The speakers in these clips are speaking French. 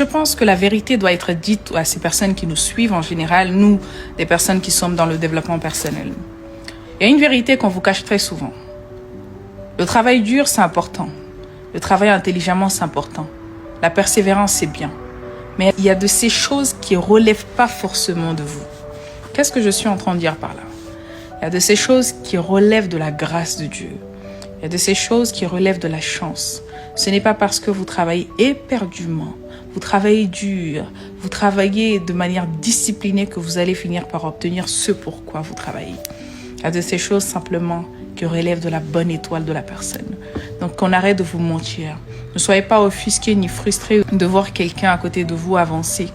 Je pense que la vérité doit être dite à ces personnes qui nous suivent en général, nous, des personnes qui sommes dans le développement personnel. Il y a une vérité qu'on vous cache très souvent. Le travail dur, c'est important. Le travail intelligemment, c'est important. La persévérance, c'est bien. Mais il y a de ces choses qui ne relèvent pas forcément de vous. Qu'est-ce que je suis en train de dire par là? Il y a de ces choses qui relèvent de la grâce de Dieu. Il y a de ces choses qui relèvent de la chance. Ce n'est pas parce que vous travaillez éperdument, vous travaillez dur, vous travaillez de manière disciplinée que vous allez finir par obtenir ce pourquoi vous travaillez. Il y a de ces choses simplement qui relèvent de la bonne étoile de la personne. Donc, qu'on arrête de vous mentir. Ne soyez pas offusqués ni frustrés de voir quelqu'un à côté de vous avancer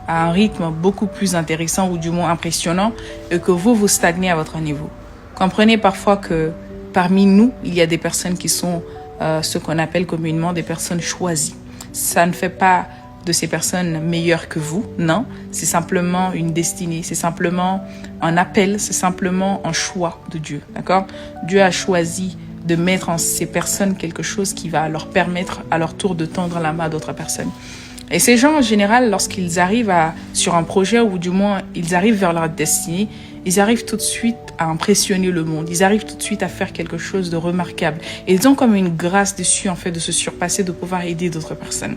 à un rythme beaucoup plus intéressant ou du moins impressionnant et que vous stagnez à votre niveau. Comprenez parfois que parmi nous, il y a des personnes qui sont ce qu'on appelle communément des personnes choisies. Ça ne fait pas de ces personnes meilleures que vous, non. C'est simplement une destinée, c'est simplement un appel, c'est simplement un choix de Dieu, d'accord? Dieu a choisi de mettre en ces personnes quelque chose qui va leur permettre à leur tour de tendre la main à d'autres personnes. Et ces gens, en général, lorsqu'ils arrivent sur un projet ou du moins ils arrivent vers leur destinée, ils arrivent tout de suite à impressionner le monde. Ils arrivent tout de suite à faire quelque chose de remarquable. Et ils ont comme une grâce dessus, en fait, de se surpasser, de pouvoir aider d'autres personnes.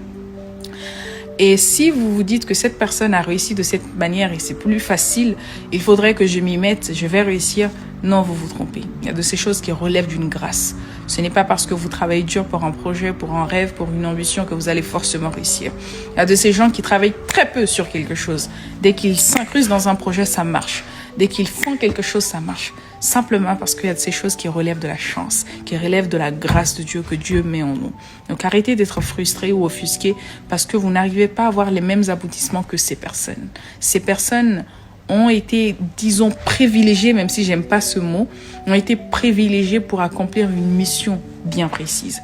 Et si vous vous dites que cette personne a réussi de cette manière et c'est plus facile, il faudrait que je m'y mette, je vais réussir. Non, vous vous trompez. Il y a de ces choses qui relèvent d'une grâce. Ce n'est pas parce que vous travaillez dur pour un projet, pour un rêve, pour une ambition que vous allez forcément réussir. Il y a de ces gens qui travaillent très peu sur quelque chose. Dès qu'ils s'incrustent dans un projet, ça marche. Dès qu'ils font quelque chose, ça marche. Simplement parce qu'il y a de ces choses qui relèvent de la chance, qui relèvent de la grâce de Dieu que Dieu met en nous. Donc arrêtez d'être frustrés ou offusqués parce que vous n'arrivez pas à avoir les mêmes aboutissements que ces personnes. Ces personnes ont été, disons, privilégiés, même si j'aime pas ce mot, ont été privilégiés pour accomplir une mission bien précise.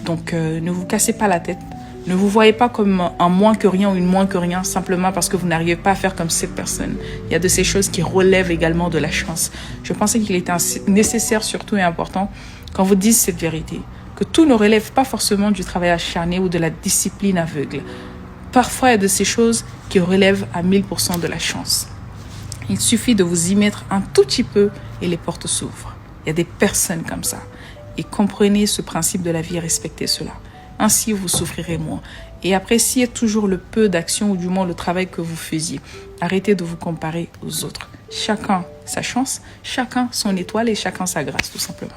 Donc, ne vous cassez pas la tête. Ne vous voyez pas comme un moins que rien ou une moins que rien, simplement parce que vous n'arrivez pas à faire comme cette personne. Il y a de ces choses qui relèvent également de la chance. Je pensais qu'il était nécessaire, surtout et important, qu'on vous dise cette vérité, que tout ne relève pas forcément du travail acharné ou de la discipline aveugle. Parfois, il y a de ces choses qui relèvent à 1000% de la chance. Il suffit de vous y mettre un tout petit peu et les portes s'ouvrent. Il y a des personnes comme ça. Et comprenez ce principe de la vie et respectez cela. Ainsi, vous souffrirez moins. Et appréciez toujours le peu d'action ou du moins le travail que vous faisiez. Arrêtez de vous comparer aux autres. Chacun sa chance, chacun son étoile et chacun sa grâce, tout simplement.